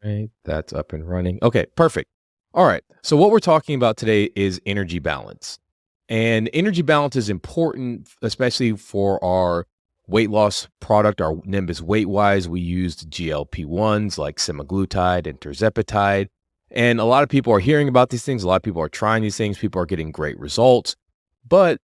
Right, that's up and running. Okay, perfect. All right. So what we're talking about today is energy balance. And energy balance is important, especially for our weight loss product, our Nimbus Weight Wise. We used GLP-1s like semaglutide and tirzepatide. And a lot of people are hearing about these things. A lot of people are trying these things. People are getting great results, but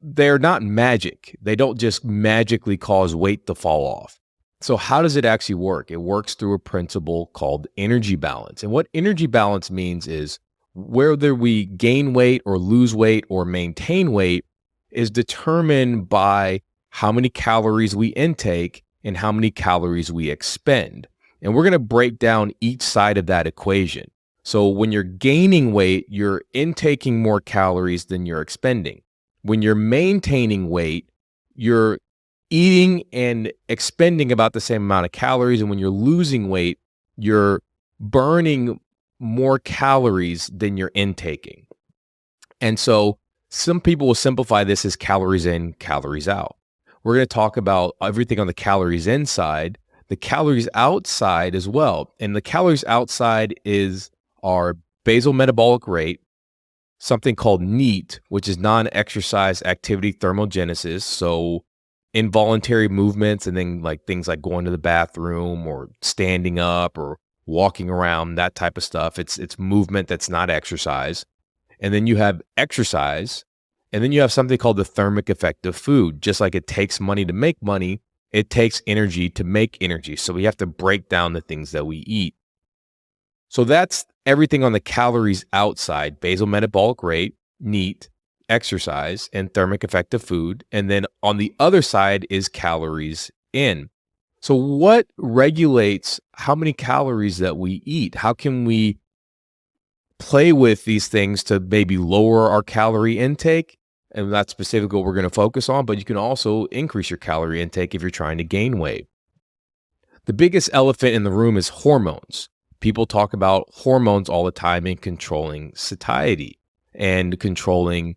they're not magic. They don't just magically cause weight to fall off. So how does it actually work? It works through a principle called energy balance. And what energy balance means is whether we gain weight or lose weight or maintain weight is determined by how many calories we intake and how many calories we expend. And we're going to break down each side of that equation. So when you're gaining weight, you're intaking more calories than you're expending. When you're maintaining weight, you're eating and expending about the same amount of calories. And when you're losing weight, you're burning more calories than you're intaking. And so some people will simplify this as calories in, calories out. We're going to talk about everything on the calories inside, the calories outside as well. And the calories outside is our basal metabolic rate, something called NEAT, which is non-exercise activity thermogenesis. So involuntary movements, and then like things like going to the bathroom or standing up or walking around, that type of stuff. It's movement that's not exercise. And then you have exercise, and then you have something called the thermic effect of food. Just like it takes money to make money, it takes energy to make energy. So we have to break down the things that we eat. So that's everything on the calories outside: basal metabolic rate, NEAT, exercise, and thermic effect of food. And then on the other side is calories in. So what regulates how many calories that we eat? How can we play with these things to maybe lower our calorie intake? And that's specifically what we're going to focus on, but you can also increase your calorie intake if you're trying to gain weight. The biggest elephant in the room is hormones. People talk about hormones all the time in controlling satiety and controlling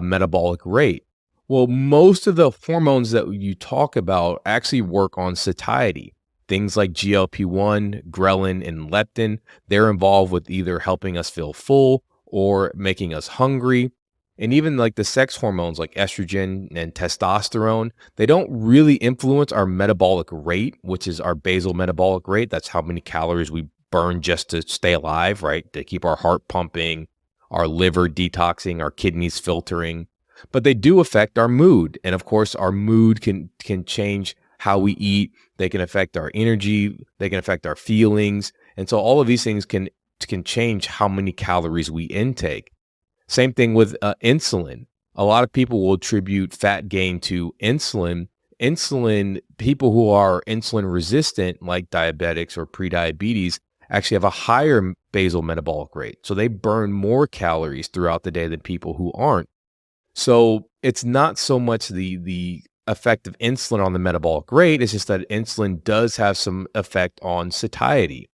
metabolic rate. Well, most of the hormones that you talk about actually work on satiety. Things like GLP-1, ghrelin, and leptin, they're involved with either helping us feel full or making us hungry. And even like the sex hormones like estrogen and testosterone, they don't really influence our metabolic rate, which is our basal metabolic rate. That's how many calories we burn just to stay alive, right? To keep our heart pumping, our liver detoxing, our kidneys filtering. But they do affect our mood. And of course, our mood can change how we eat. They can affect our energy. They can affect our feelings. And so all of these things can change how many calories we intake. Same thing with insulin. A lot of people will attribute fat gain to insulin. People who are insulin resistant, like diabetics or prediabetes, actually have a higher basal metabolic rate. So they burn more calories throughout the day than people who aren't. So it's not so much the effect of insulin on the metabolic rate. It's just that insulin does have some effect on satiety.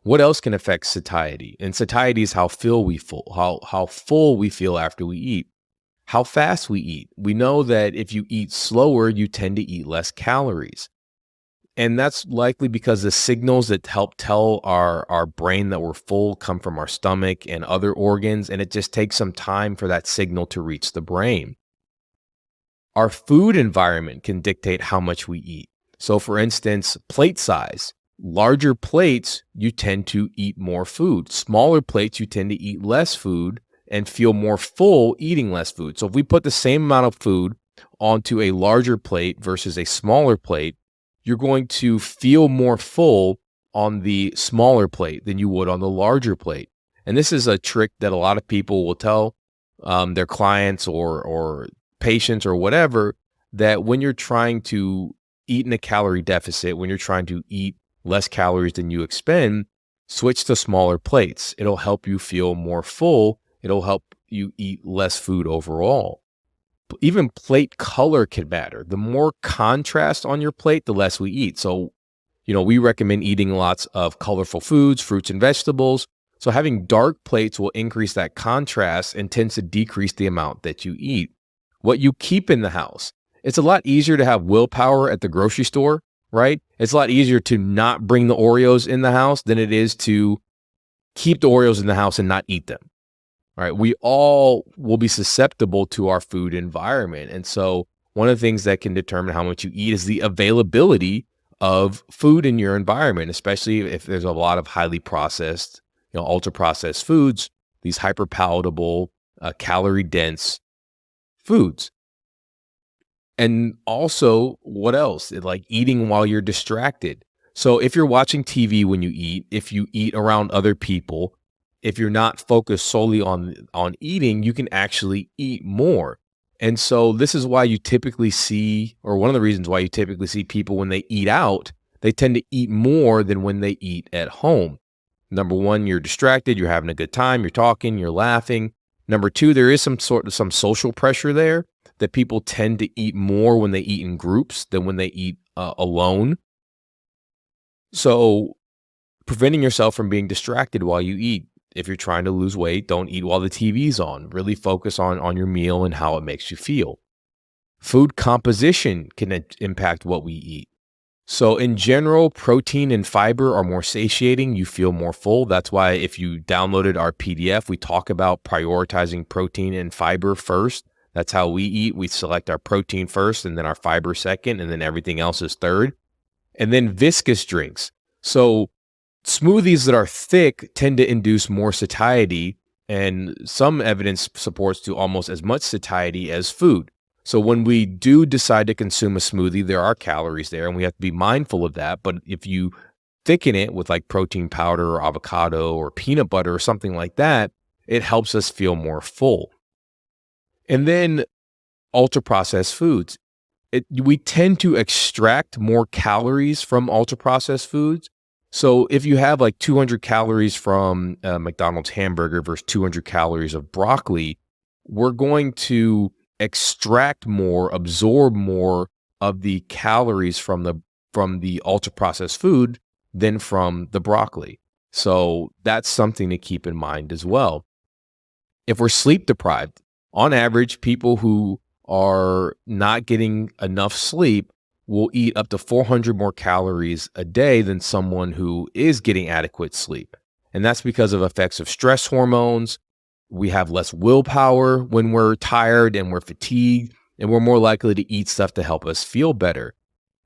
What else can affect satiety? And satiety is how full we feel after we eat, how fast we eat. We know that if you eat slower, you tend to eat less calories. And that's likely because the signals that help tell our brain that we're full come from our stomach and other organs, and it just takes some time for that signal to reach the brain. Our food environment can dictate how much we eat. So for instance, plate size. Larger plates, you tend to eat more food. Smaller plates, you tend to eat less food and feel more full eating less food. So if we put the same amount of food onto a larger plate versus a smaller plate, you're going to feel more full on the smaller plate than you would on the larger plate. And this is a trick that a lot of people will tell their clients or patients or whatever, that when you're trying to eat in a calorie deficit, when you're trying to eat less calories than you expend, switch to smaller plates. It'll help you feel more full. It'll help you eat less food overall. Even plate color can matter. The more contrast on your plate, the less we eat. So, we recommend eating lots of colorful foods, fruits and vegetables. So having dark plates will increase that contrast and tends to decrease the amount that you eat. What you keep in the house. It's a lot easier to have willpower at the grocery store right? It's a lot easier to not bring the Oreos in the house than it is to keep the Oreos in the house and not eat them. All right. We all will be susceptible to our food environment. And so one of the things that can determine how much you eat is the availability of food in your environment, especially if there's a lot of highly processed, ultra processed foods, these hyper palatable, calorie dense foods. And also, what else? Like eating while you're distracted. So if you're watching TV when you eat, if you eat around other people, if you're not focused solely on eating, you can actually eat more. And so this is why you typically see, or one of the reasons why you typically see people when they eat out, they tend to eat more than when they eat at home. Number one, you're distracted, you're having a good time, you're talking, you're laughing. Number two, there is some social pressure there that people tend to eat more when they eat in groups than when they eat alone. So preventing yourself from being distracted while you eat. If you're trying to lose weight, don't eat while the TV's on. Really focus on your meal and how it makes you feel. Food composition can impact what we eat. So in general, protein and fiber are more satiating. You feel more full. That's why if you downloaded our PDF, we talk about prioritizing protein and fiber first. That's how we eat. We select our protein first and then our fiber second, and then everything else is third. And then viscous drinks. So smoothies that are thick tend to induce more satiety, and some evidence supports to almost as much satiety as food. So when we do decide to consume a smoothie, there are calories there, and we have to be mindful of that. But if you thicken it with like protein powder or avocado or peanut butter or something like that, it helps us feel more full. And then ultra-processed foods. We tend to extract more calories from ultra-processed foods. So if you have like 200 calories from a McDonald's hamburger versus 200 calories of broccoli, we're going to extract more, absorb more of the calories from the ultra-processed food than from the broccoli. So that's something to keep in mind as well. If we're sleep deprived, on average, people who are not getting enough sleep will eat up to 400 more calories a day than someone who is getting adequate sleep. And that's because of effects of stress hormones. We have less willpower when we're tired and we're fatigued, and we're more likely to eat stuff to help us feel better.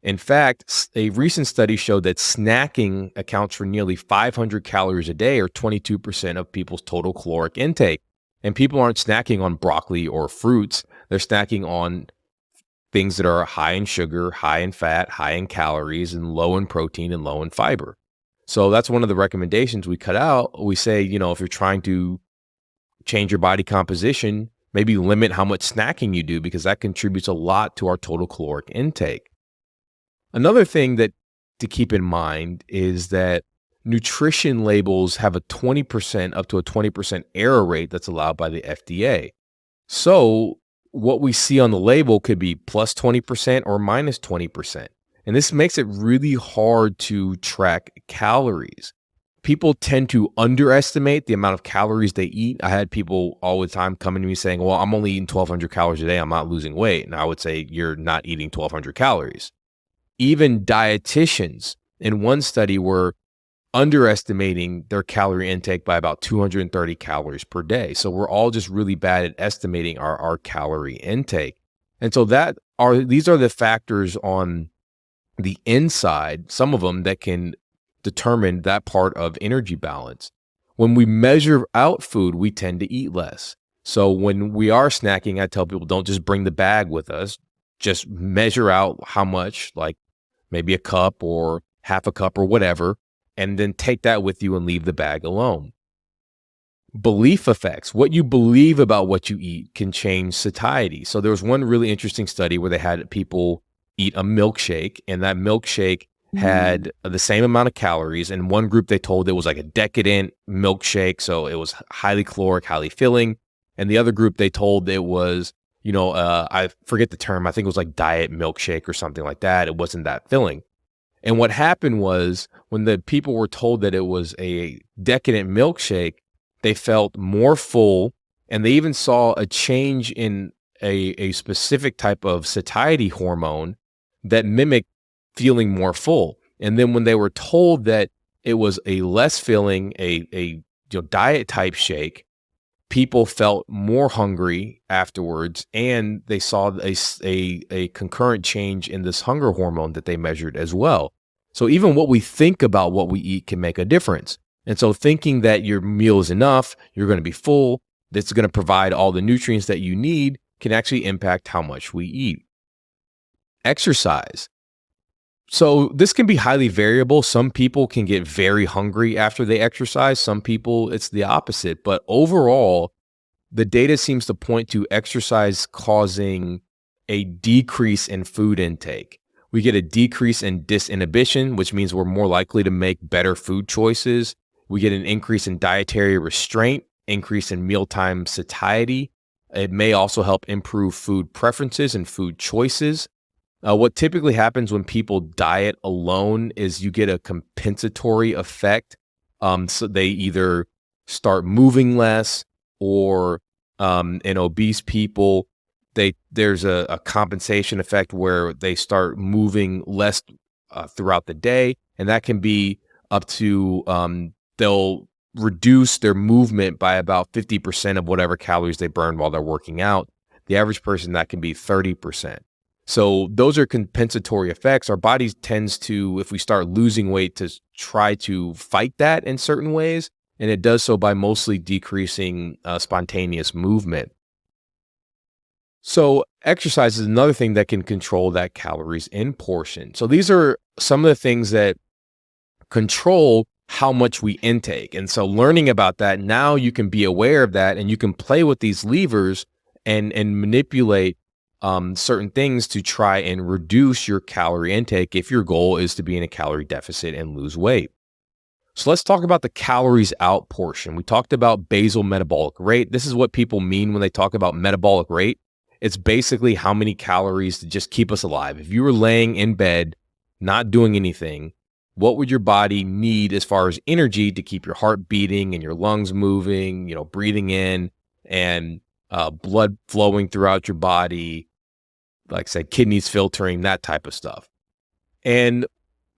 In fact, a recent study showed that snacking accounts for nearly 500 calories a day, or 22% of people's total caloric intake. And people aren't snacking on broccoli or fruits. They're snacking on things that are high in sugar, high in fat, high in calories, and low in protein and low in fiber. So that's one of the recommendations we cut out. We say, if you're trying to change your body composition, maybe limit how much snacking you do, because that contributes a lot to our total caloric intake. Another thing that to keep in mind is that nutrition labels have a 20% up to a 20% error rate that's allowed by the FDA. So what we see on the label could be plus 20% or minus 20%. And this makes it really hard to track calories. People tend to underestimate the amount of calories they eat. I had people all the time coming to me saying, well, I'm only eating 1,200 calories a day. I'm not losing weight. And I would say, you're not eating 1,200 calories. Even dietitians in one study were underestimating their calorie intake by about 230 calories per day. So we're all just really bad at estimating our calorie intake. And so these are the factors on the inside, some of them that can determine that part of energy balance. When we measure out food, we tend to eat less. So when we are snacking, I tell people, don't just bring the bag with us. Just measure out how much, like maybe a cup or half a cup or whatever, and then take that with you and leave the bag alone. Belief effects. What you believe about what you eat can change satiety. So there was one really interesting study where they had people eat a milkshake, and that milkshake had the same amount of calories. In one group, they told it was like a decadent milkshake, so it was highly caloric, highly filling. And the other group, they told it was, I forget the term. I think it was like diet milkshake or something like that. It wasn't that filling. And what happened was, when the people were told that it was a decadent milkshake, they felt more full, and they even saw a change in a specific type of satiety hormone that mimicked feeling more full. And then when they were told that it was a less filling, a diet type shake, people felt more hungry afterwards, and they saw a concurrent change in this hunger hormone that they measured as well. So even what we think about what we eat can make a difference. And so thinking that your meal is enough, you're going to be full, that's going to provide all the nutrients that you need, can actually impact how much we eat. Exercise. So this can be highly variable. Some people can get very hungry after they exercise. Some people, it's the opposite. But overall, the data seems to point to exercise causing a decrease in food intake. We get a decrease in disinhibition, which means we're more likely to make better food choices. We get an increase in dietary restraint, increase in mealtime satiety. It may also help improve food preferences and food choices. What typically happens when people diet alone is you get a compensatory effect. So they either start moving less, or in obese people, there's a compensation effect where they start moving less throughout the day. And that can be up to, they'll reduce their movement by about 50% of whatever calories they burn while they're working out. The average person, that can be 30%. So those are compensatory effects. Our body tends to, if we start losing weight, to try to fight that in certain ways. And it does so by mostly decreasing spontaneous movement. So exercise is another thing that can control that calories in portion. So these are some of the things that control how much we intake. And so learning about that, now you can be aware of that, and you can play with these levers and manipulate certain things to try and reduce your calorie intake if your goal is to be in a calorie deficit and lose weight. So let's talk about the calories out portion. We talked about basal metabolic rate. This is what people mean when they talk about metabolic rate. It's basically how many calories to just keep us alive. If you were laying in bed, not doing anything, what would your body need as far as energy to keep your heart beating and your lungs moving, breathing in, and blood flowing throughout your body, like I said, kidneys filtering, that type of stuff. And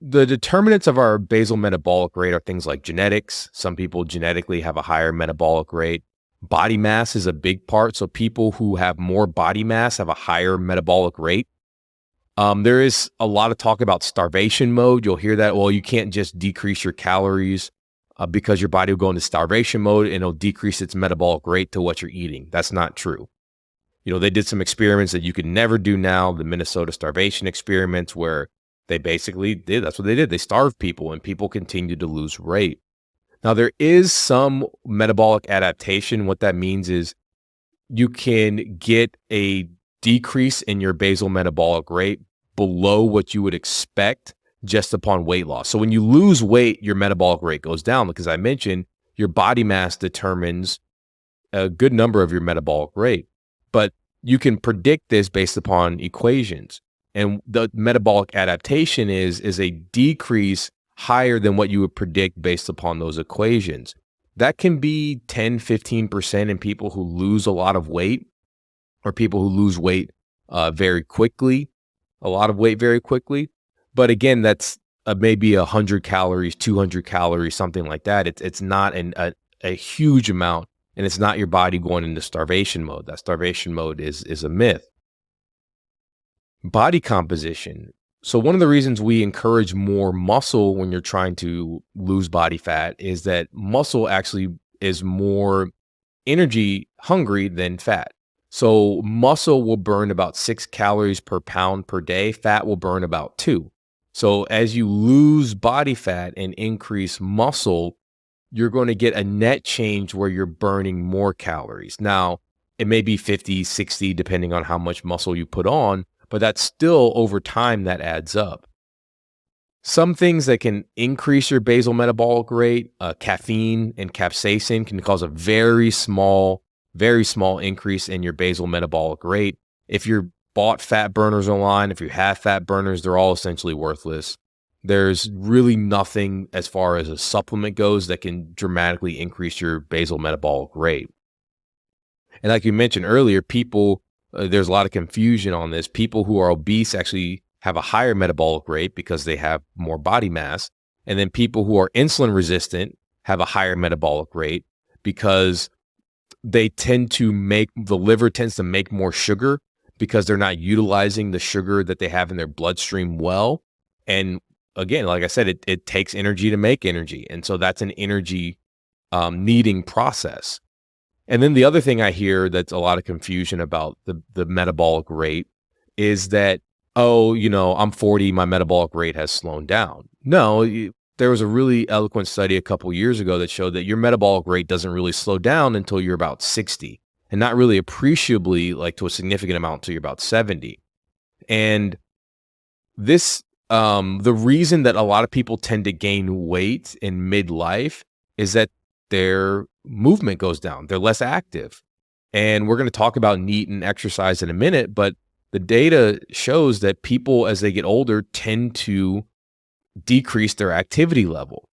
the determinants of our basal metabolic rate are things like genetics. Some people genetically have a higher metabolic rate. Body mass is a big part. So people who have more body mass have a higher metabolic rate. There is a lot of talk about starvation mode. You'll hear that, well, you can't just decrease your calories because your body will go into starvation mode and it'll decrease its metabolic rate to what you're eating. That's not true. They did some experiments that you could never do now, the Minnesota starvation experiments, where they basically did, that's what they did. They starved people and people continued to lose weight. Now, there is some metabolic adaptation. What that means is you can get a decrease in your basal metabolic rate below what you would expect just upon weight loss. So when you lose weight, your metabolic rate goes down because I mentioned your body mass determines a good number of your metabolic rate. But you can predict this based upon equations. And the metabolic adaptation is a decrease higher than what you would predict based upon those equations. That can be 10, 15% in people who lose a lot of weight, or people who lose weight very quickly, a lot of weight very quickly. But again, that's maybe 100 calories, 200 calories, something like that. It's not a huge amount. And it's not your body going into starvation mode. That starvation mode is a myth. Body composition. So one of the reasons we encourage more muscle when you're trying to lose body fat is that muscle actually is more energy hungry than fat. So muscle will burn about 6 calories per pound per day. Fat will burn about 2. So as you lose body fat and increase muscle, you're going to get a net change where you're burning more calories. Now, it may be 50, 60, depending on how much muscle you put on, but that's still over time that adds up. Some things that can increase your basal metabolic rate, caffeine and capsaicin, can cause a very small increase in your basal metabolic rate. If you're bought fat burners online, if you have fat burners, they're all essentially worthless. There's really nothing as far as a supplement goes that can dramatically increase your basal metabolic rate. And like you mentioned earlier, there's a lot of confusion on this. People who are obese actually have a higher metabolic rate because they have more body mass. And then people who are insulin resistant have a higher metabolic rate because the liver tends to make more sugar because they're not utilizing the sugar that they have in their bloodstream well. And again, like I said, it takes energy to make energy. And so that's an energy needing process. And then the other thing I hear that's a lot of confusion about the metabolic rate is that, I'm 40, my metabolic rate has slowed down. No, there was a really eloquent study a couple years ago that showed that your metabolic rate doesn't really slow down until you're about 60, and not really appreciably, like to a significant amount, until you're about 70. And this, the reason that a lot of people tend to gain weight in midlife is that their movement goes down. They're less active. And we're going to talk about NEAT and exercise in a minute, but the data shows that people as they get older tend to decrease their activity level.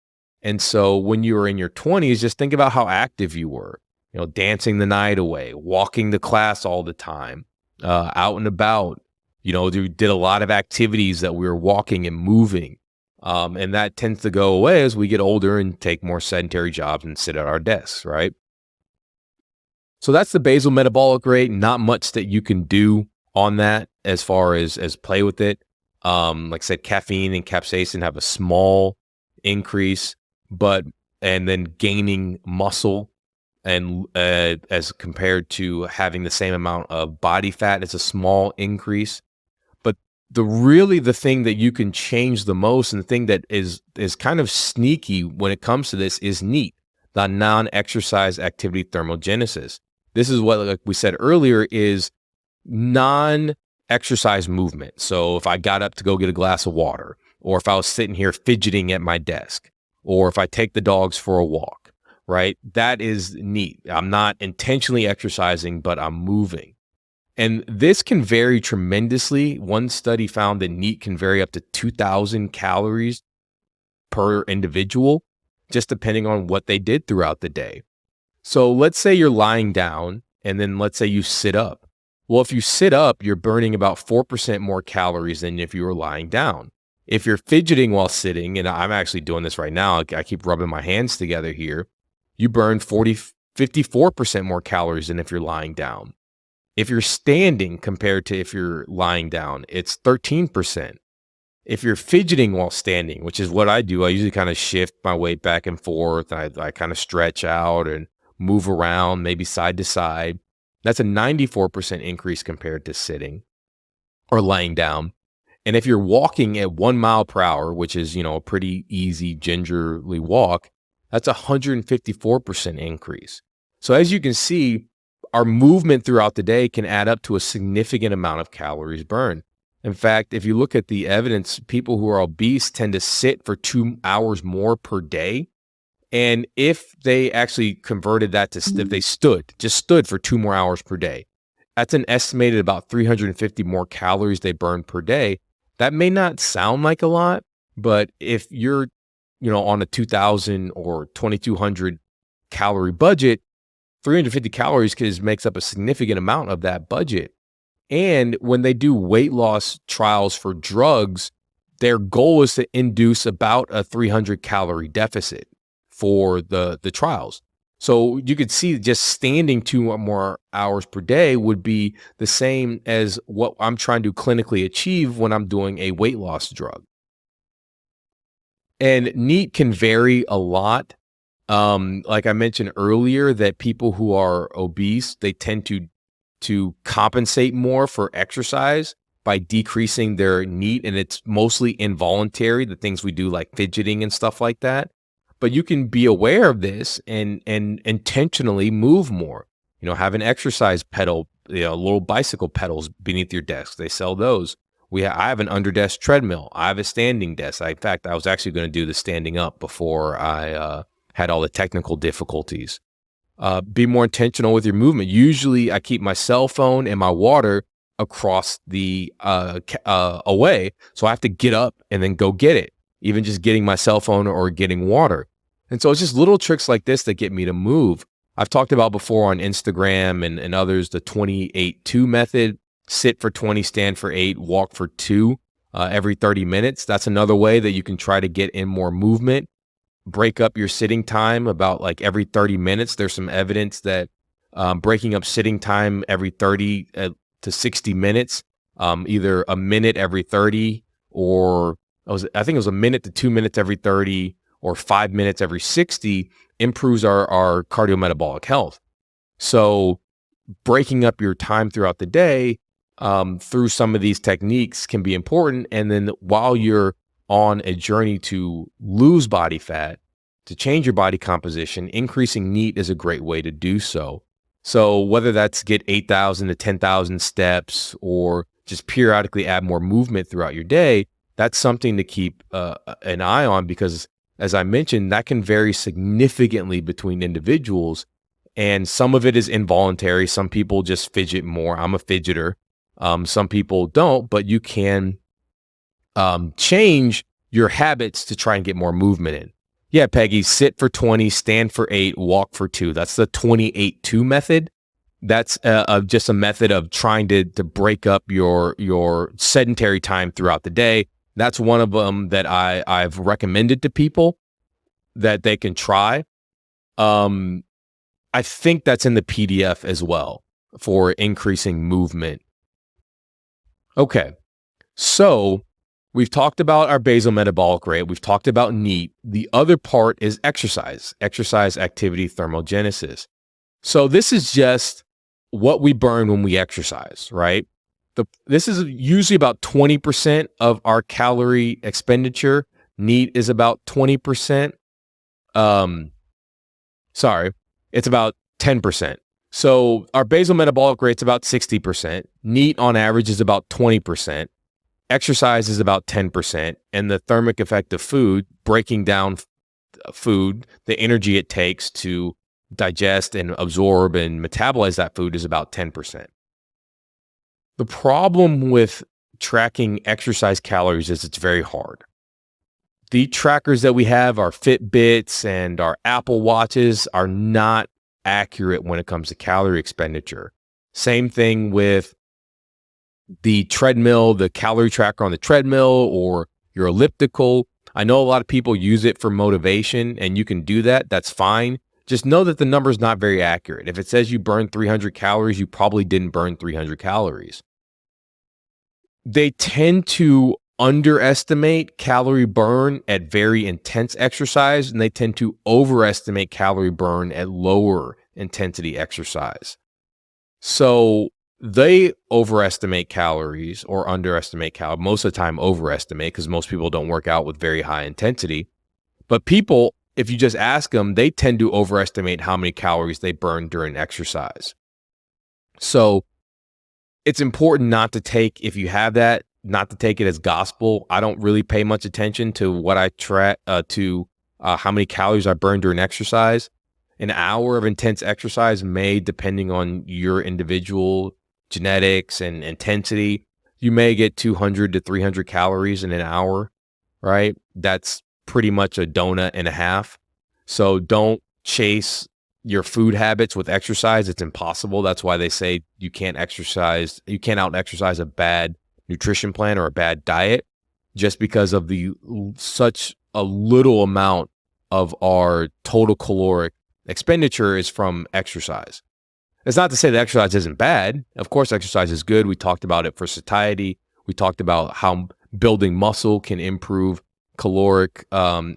And so when you were in your 20s, just think about how active you were, dancing the night away, walking to class all the time, out and about, you did a lot of activities that we were walking and moving. And that tends to go away as we get older and take more sedentary jobs and sit at our desks, right? So that's the basal metabolic rate. Not much that you can do on that as far as play with it. Like I said, caffeine and capsaicin have a small increase, and then gaining muscle and as compared to having the same amount of body fat, it's a small increase. But the thing that you can change the most, and the thing that is kind of sneaky when it comes to this, is NEAT, the non-exercise activity thermogenesis. This is what, like we said earlier, is non-exercise movement. So if I got up to go get a glass of water, or if I was sitting here fidgeting at my desk, or if I take the dogs for a walk, right? That is NEAT. I'm not intentionally exercising, but I'm moving. And this can vary tremendously. One study found that NEAT can vary up to 2,000 calories per individual, just depending on what they did throughout the day. So let's say you're lying down, and then let's say you sit up. Well, if you sit up, you're burning about 4% more calories than if you were lying down. If you're fidgeting while sitting, and I'm actually doing this right now, I keep rubbing my hands together here, you burn 54% more calories than if you're lying down. If you're standing compared to if you're lying down, it's 13%. If you're fidgeting while standing, which is what I do, I usually kind of shift my weight back and forth. I kind of stretch out and move around, maybe side to side. That's a 94% increase compared to sitting or lying down. And if you're walking at 1 mile per hour, which is, a pretty easy, gingerly walk, that's a 154% increase. So as you can see, our movement throughout the day can add up to a significant amount of calories burned. In fact, if you look at the evidence, people who are obese tend to sit for 2 hours more per day. And if they actually converted that to, if they just stood for 2 more hours per day, that's an estimated about 350 more calories they burn per day. That may not sound like a lot, but if you're, on a 2,000 or 2,200 calorie budget, 350 calories makes up a significant amount of that budget. And when they do weight loss trials for drugs, their goal is to induce about a 300 calorie deficit for the trials. So you could see just standing 2 more hours per day would be the same as what I'm trying to clinically achieve when I'm doing a weight loss drug. And NEAT can vary a lot. Like I mentioned earlier, that people who are obese, they tend to compensate more for exercise by decreasing their NEAT, and it's mostly involuntary, the things we do like fidgeting and stuff like that. But you can be aware of this and intentionally move more. Have an exercise pedal, little bicycle pedals beneath your desk. They sell those. I have an under desk treadmill. I have a standing desk. In fact, I was actually going to do the standing up before I had all the technical difficulties. Be more intentional with your movement. Usually I keep my cell phone and my water across the away. So I have to get up and then go get it, even just getting my cell phone or getting water. And so it's just little tricks like this that get me to move. I've talked about before on Instagram and others, the 28-2 method, sit for 20, stand for 8, walk for 2. every 30 minutes. That's another way that you can try to get in more movement. Break up your sitting time about like every 30 minutes. There's some evidence that breaking up sitting time every 30 to 60 minutes, either a minute every 30, or I think it was a minute to 2 minutes every 30, or 5 minutes every 60, improves our cardiometabolic health. So breaking up your time throughout the day through some of these techniques can be important. And then while you're on a journey to lose body fat, to change your body composition, increasing NEAT is a great way to do so. So whether that's get 8,000 to 10,000 steps, or just periodically add more movement throughout your day, that's something to keep an eye on, because as I mentioned, that can vary significantly between individuals. And some of it is involuntary. Some people just fidget more. I'm a fidgeter. Some people don't, but you can change your habits to try and get more movement in. Yeah, Peggy, sit for 20, stand for 8, walk for 2. That's the 28-2 method. That's just a method of trying to break up your sedentary time throughout the day. That's one of them that I've recommended to people that they can try. I think that's in the PDF as well for increasing movement. Okay, so we've talked about our basal metabolic rate. We've talked about NEAT. The other part is exercise activity thermogenesis. So this is just what we burn when we exercise, right? This is usually about 20% of our calorie expenditure. NEAT is about 20%. It's about 10%. So our basal metabolic rate's about 60%. NEAT on average is about 20%. Exercise is about 10%. And the thermic effect of food, breaking down food, the energy it takes to digest and absorb and metabolize that food, is about 10%. The problem with tracking exercise calories is it's very hard. The trackers that we have, our Fitbits and our Apple Watches, are not accurate when it comes to calorie expenditure. Same thing with the treadmill, the calorie tracker on the treadmill or your elliptical. I know a lot of people use it for motivation, and you can do that. That's fine. Just know that the number is not very accurate. If it says you burned 300 calories, you probably didn't burn 300 calories. They tend to underestimate calorie burn at very intense exercise, and they tend to overestimate calorie burn at lower intensity exercise. So they overestimate calories or underestimate calories. Most of the time overestimate, because most people don't work out with very high intensity. But people, if you just ask them, they tend to overestimate how many calories they burn during exercise. So it's important not to take, if you have that, not to take it as gospel. I don't really pay much attention to what I track, how many calories I burn during exercise. An hour of intense exercise may, depending on your individual genetics and intensity, you may get 200 to 300 calories in an hour, right? That's pretty much a donut and a half. So don't chase your food habits with exercise. It's impossible. That's why they say you can't out exercise a bad nutrition plan or a bad diet, just because of such a little amount of our total caloric expenditure is from exercise. It's not to say that exercise isn't bad. Of course, exercise is good. We talked about it for satiety. We talked about how building muscle can improve caloric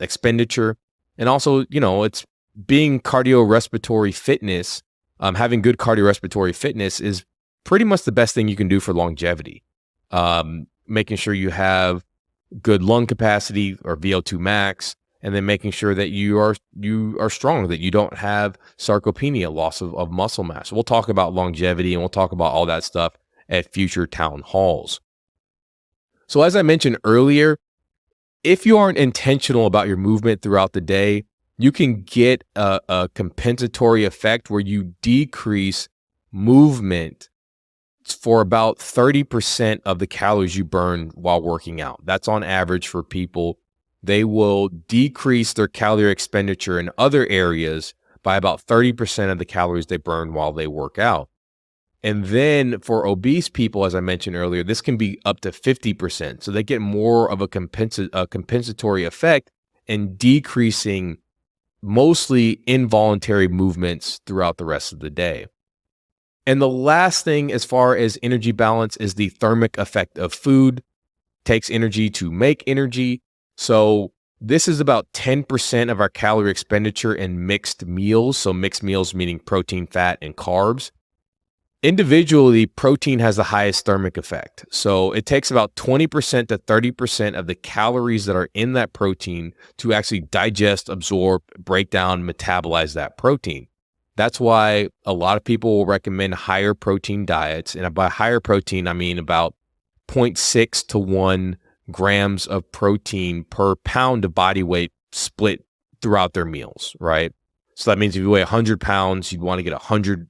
expenditure. And also, it's being cardiorespiratory fitness, having good cardiorespiratory fitness is pretty much the best thing you can do for longevity. Making sure you have good lung capacity or VO2 max, and then making sure that you are strong, that you don't have sarcopenia, loss of muscle mass. We'll talk about longevity and we'll talk about all that stuff at future town halls. So as I mentioned earlier, if you aren't intentional about your movement throughout the day, you can get a compensatory effect where you decrease movement for about 30% of the calories you burn while working out. That's on average for people. They will decrease their calorie expenditure in other areas by about 30% of the calories they burn while they work out. And then for obese people, as I mentioned earlier, this can be up to 50%. So they get more of a compensatory effect in decreasing mostly involuntary movements throughout the rest of the day. And the last thing as far as energy balance is the thermic effect of food. Takes energy to make energy. So this is about 10% of our calorie expenditure in mixed meals. So mixed meals meaning protein, fat, and carbs. Individually, protein has the highest thermic effect. So it takes about 20% to 30% of the calories that are in that protein to actually digest, absorb, break down, metabolize that protein. That's why a lot of people will recommend higher protein diets. And by higher protein, I mean about 0.6 to 1 grams of protein per pound of body weight split throughout their meals, right? So that means if you weigh 100 pounds, you'd want to get 100.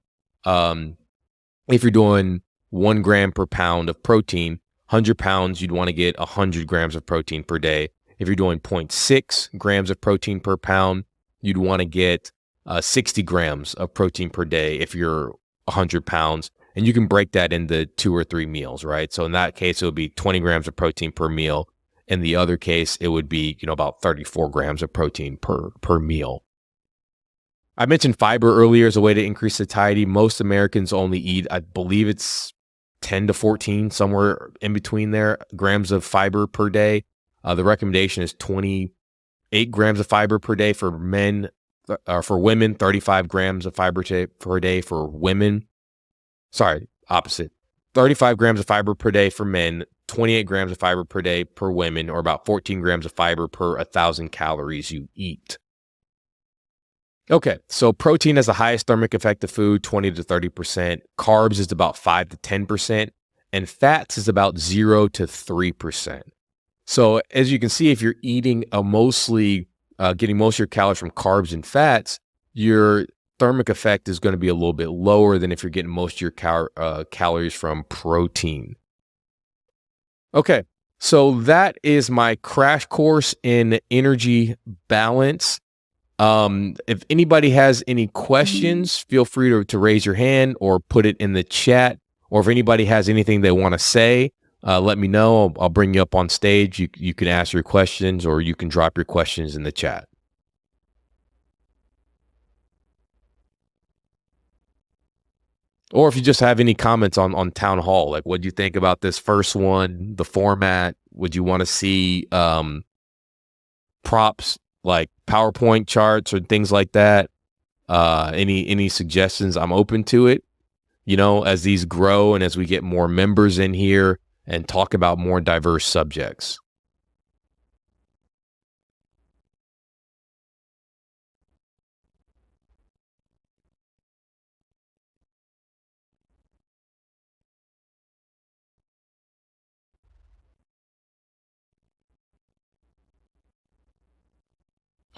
If you're doing 1 gram per pound of protein, 100 pounds, you'd want to get 100 grams of protein per day. If you're doing 0.6 grams of protein per pound, you'd want to get 60 grams of protein per day if you're 100 pounds. And you can break that into 2 or 3 meals, right? So in that case, it would be 20 grams of protein per meal. In the other case, it would be, about 34 grams of protein per meal. I mentioned fiber earlier as a way to increase satiety. Most Americans only eat, I believe it's 10 to 14, somewhere in between there, grams of fiber per day. The recommendation is 28 grams of fiber per day for men, for women, 35 grams of fiber per day for women. Sorry, opposite. 35 grams of fiber per day for men, 28 grams of fiber per day per women, or about 14 grams of fiber per 1,000 calories you eat. Okay, so protein has the highest thermic effect of food, 20 to 30%. Carbs is about 5 to 10%. And fats is about 0 to 3%. So as you can see, if you're eating getting most of your calories from carbs and fats, your thermic effect is going to be a little bit lower than if you're getting most of your calories from protein. Okay, so that is my crash course in energy balance. If anybody has any questions, feel free to raise your hand or put it in the chat. Or if anybody has anything they want to say, let me know. I'll bring you up on stage. You can ask your questions or you can drop your questions in the chat. Or if you just have any comments on Town Hall, like what do you think about this first one, the format? Would you want to see props like PowerPoint charts or things like that? Any suggestions? I'm open to it. As these grow and as we get more members in here and talk about more diverse subjects.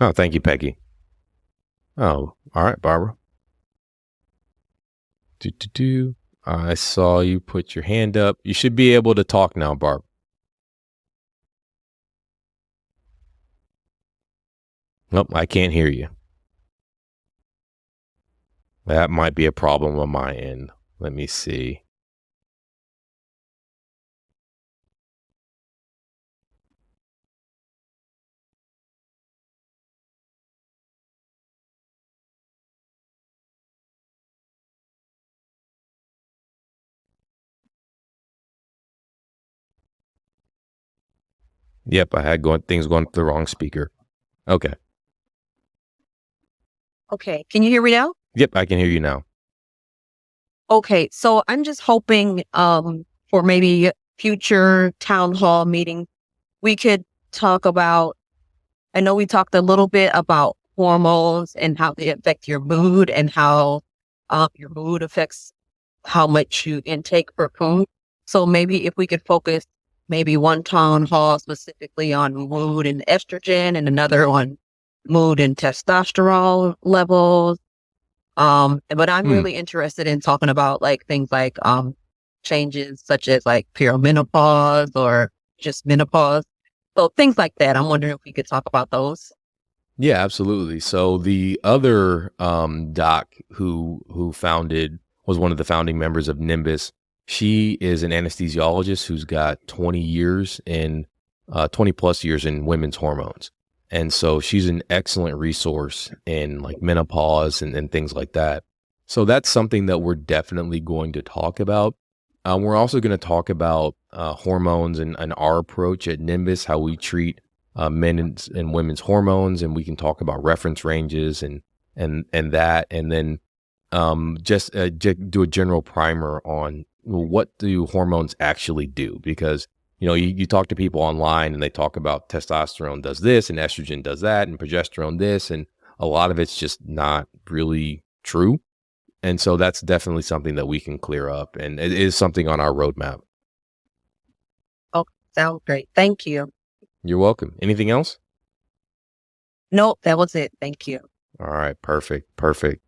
Oh, thank you, Peggy. Oh, all right, Barbara. I saw you put your hand up. You should be able to talk now, Barb. Nope, I can't hear you. That might be a problem on my end. Let me see. Yep, I had things going to the wrong speaker. Okay. Okay, can you hear me now? Yep, I can hear you now. Okay, so I'm just hoping for maybe future town hall meeting, we could talk about, I know we talked a little bit about hormones and how they affect your mood and how your mood affects how much you intake per food. So maybe if we could focus maybe one town hall specifically on mood and estrogen and another on mood and testosterone levels. But I'm really interested in talking about like things like changes such as like perimenopause or just menopause. So things like that. I'm wondering if we could talk about those. Yeah, absolutely. So the other doc who founded was one of the founding members of Nimbus. She is an anesthesiologist who's got 20 plus years in women's hormones. And so she's an excellent resource in like menopause and things like that. So that's something that we're definitely going to talk about. We're also going to talk about hormones and our approach at Nimbus, how we treat men and women's hormones, and we can talk about reference ranges and that, and then just do a general primer on what do hormones actually do, because you talk to people online and they talk about testosterone does this and estrogen does that and progesterone this, and a lot of it's just not really true. And so that's definitely something that we can clear up, and it is something on our roadmap. Oh, sounds great. Thank you. You're welcome. Anything else? Nope, that was it. Thank you. All right. Perfect. Perfect.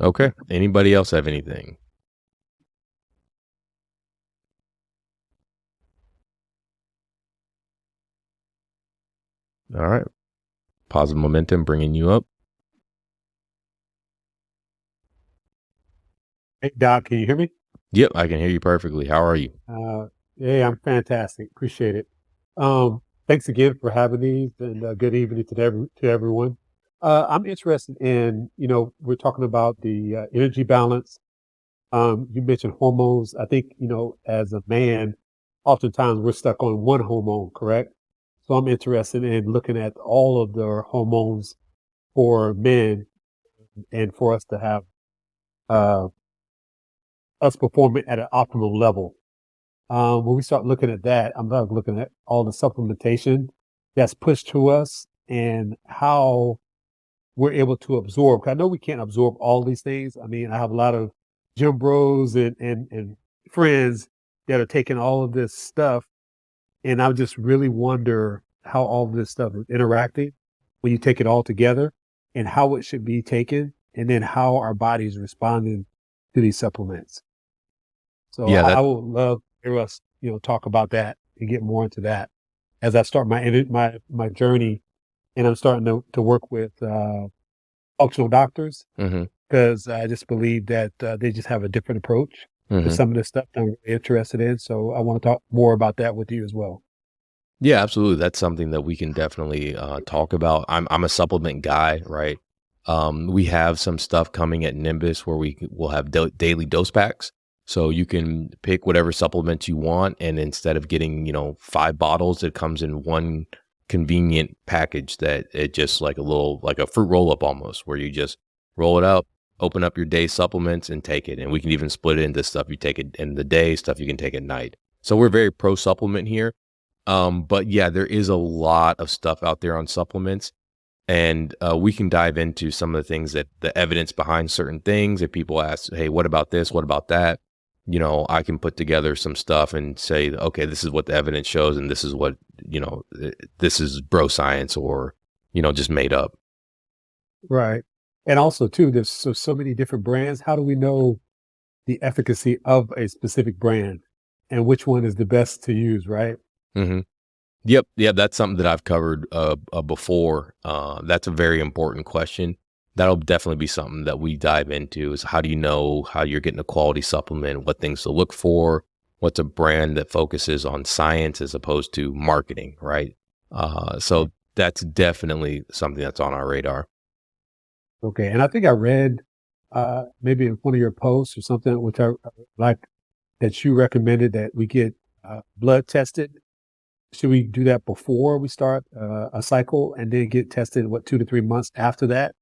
Okay. Anybody else have anything? All right. Positive momentum bringing you up. Hey, Doc, can you hear me? Yep, I can hear you perfectly. How are you? Hey, I'm fantastic. Appreciate it. Thanks again for having these, and good evening to everyone. I'm interested in, we're talking about the energy balance. You mentioned hormones. I think, as a man, oftentimes we're stuck on one hormone, correct? So I'm interested in looking at all of the hormones for men and for us to have uh, us performing at an optimal level. When we start looking at that, I'm not looking at all the supplementation that's pushed to us and how we're able to absorb. 'Cause I know we can't absorb all these things. I mean, I have a lot of gym bros and friends that are taking all of this stuff, and I just really wonder how all of this stuff is interacting when you take it all together, and how it should be taken, and then how our body's responding to these supplements. So Yeah, I would love to hear us, talk about that and get more into that as I start my journey, and I'm starting to work with functional doctors, mm-hmm. because I just believe that they just have a different approach to some of the stuff that I'm really interested in. So I want to talk more about that with you as well. Yeah, absolutely. That's something that we can definitely talk about. I'm a supplement guy, right? We have some stuff coming at Nimbus where we'll have daily dose packs. So you can pick whatever supplement you want, and instead of getting 5 bottles, it comes in one convenient package that it just like a fruit roll up almost, where you just roll it up, open up your day supplements and take it. And we can even split it into stuff you take it in the day, stuff you can take at night. So we're very pro supplement here. But yeah, there is a lot of stuff out there on supplements, and we can dive into some of the things that the evidence behind certain things. If people ask, hey, what about this? What about that? I can put together some stuff and say, okay, this is what the evidence shows, and this is what, this is bro science, or, just made up. Right. And also too, there's so many different brands. How do we know the efficacy of a specific brand and which one is the best to use, right? Mm-hmm. Yep. Yeah. That's something that I've covered before. That's a very important question. That'll definitely be something that we dive into, is how do you know how you're getting a quality supplement, what things to look for, what's a brand that focuses on science as opposed to marketing, right? So that's definitely something that's on our radar. Okay. And I think I read maybe in one of your posts or something, which I like, that you recommended that we get blood tested. Should we do that before we start a cycle, and then get tested, 2 to 3 months after that?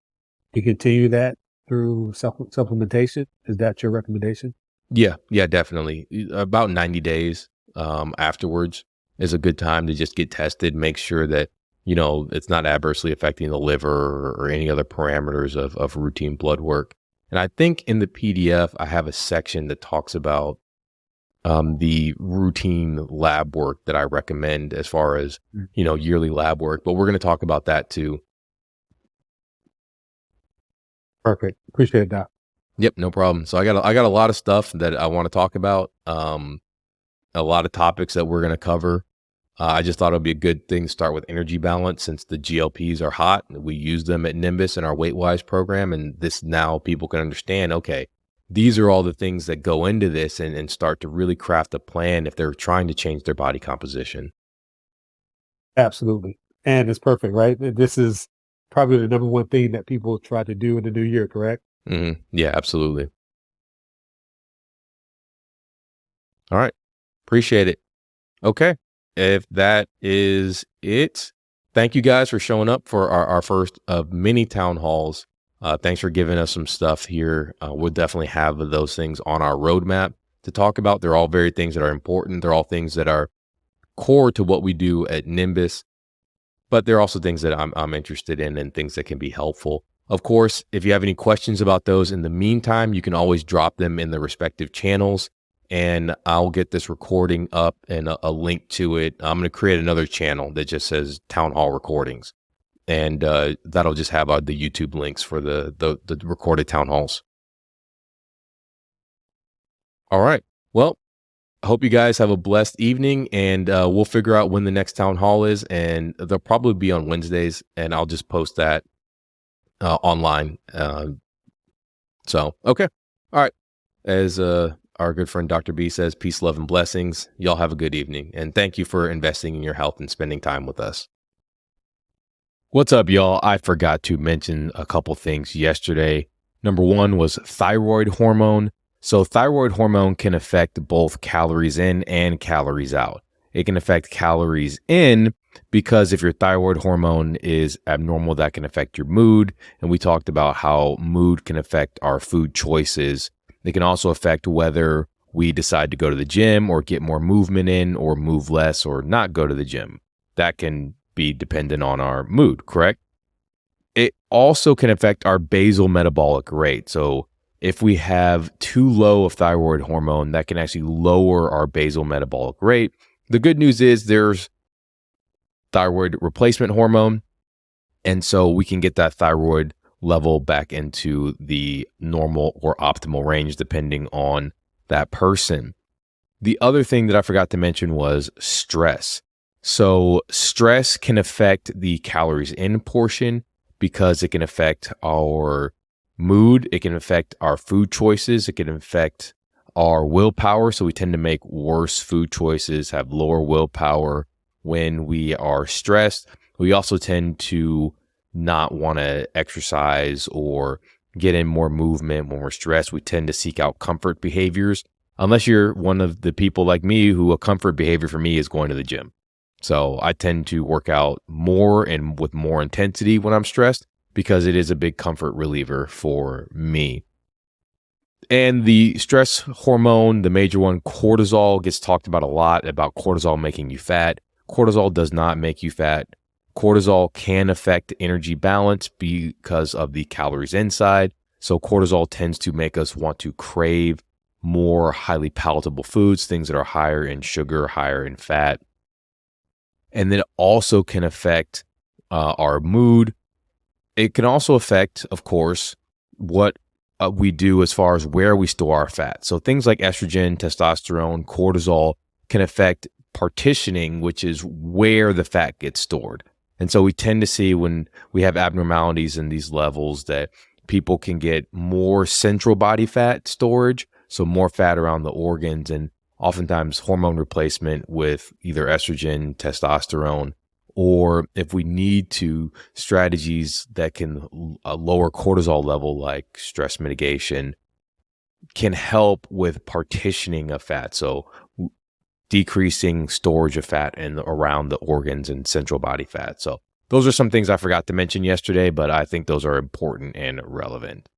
You continue that through supplementation? Is that your recommendation? Yeah. Yeah, definitely. About 90 days afterwards is a good time to just get tested, make sure that, it's not adversely affecting the liver or any other parameters of routine blood work. And I think in the PDF, I have a section that talks about the routine lab work that I recommend as far as, yearly lab work, but we're going to talk about that too. Perfect. Appreciate that. Yep, no problem. So I got a lot of stuff that I want to talk about. A lot of topics that we're going to cover. I just thought it would be a good thing to start with energy balance since the GLPs are hot. We use them at Nimbus in our Weight Wise program. And this now people can understand, okay, these are all the things that go into this and start to really craft a plan if they're trying to change their body composition. Absolutely. And it's perfect, right? This is probably the number one thing that people try to do in the new year, correct? Yeah, absolutely. All right. Appreciate it. Okay. If that is it, thank you guys for showing up for our first of many town halls. Thanks for giving us some stuff here. We'll definitely have those things on our roadmap to talk about. They're all very things that are important. They're all things that are core to what we do at Nimbus, but they're also things that I'm interested in and things that can be helpful. Of course, if you have any questions about those in the meantime, you can always drop them in the respective channels. And I'll get this recording up and a link to it. I'm going to create another channel that just says Town Hall Recordings. And that'll just have the YouTube links for the recorded town halls. All right. Well, I hope you guys have a blessed evening, and we'll figure out when the next town hall is. And they'll probably be on Wednesdays, and I'll just post that online. Okay. All right. As our good friend Dr. B says, peace, love, and blessings. Y'all have a good evening. And thank you for investing in your health and spending time with us. What's up, y'all? I forgot to mention a couple things yesterday. Number one was thyroid hormone. So thyroid hormone can affect both calories in and calories out. It can affect calories in because if your thyroid hormone is abnormal, that can affect your mood. And we talked about how mood can affect our food choices. It can also affect whether we decide to go to the gym or get more movement in or move less or not go to the gym. That can be dependent on our mood, correct? It also can affect our basal metabolic rate. So if we have too low of thyroid hormone, that can actually lower our basal metabolic rate. The good news is there's thyroid replacement hormone. And so we can get that thyroid level back into the normal or optimal range depending on that person. The other thing that I forgot to mention was stress. So stress can affect the calories in portion because it can affect our mood. It can affect our food choices. It can affect our willpower. So we tend to make worse food choices, have lower willpower when we are stressed. We also tend to not want to exercise or get in more movement when we're stressed. We tend to seek out comfort behaviors, unless you're one of the people like me who a comfort behavior for me is going to the gym. So I tend to work out more and with more intensity when I'm stressed because it is a big comfort reliever for me. And the stress hormone, the major one, cortisol, gets talked about a lot about cortisol making you fat. Cortisol does not make you fat. Cortisol can affect energy balance because of the calories inside. So cortisol tends to make us want to crave more highly palatable foods, things that are higher in sugar, higher in fat. And then it also can affect our mood. It can also affect, of course, what we do as far as where we store our fat. So things like estrogen, testosterone, cortisol can affect partitioning, which is where the fat gets stored. And so we tend to see when we have abnormalities in these levels that people can get more central body fat storage, so more fat around the organs, and oftentimes hormone replacement with either estrogen, testosterone, or if we need to, strategies that can lower cortisol level like stress mitigation can help with partitioning of fat. So decreasing storage of fat around the organs and central body fat. So those are some things I forgot to mention yesterday, but I think those are important and relevant.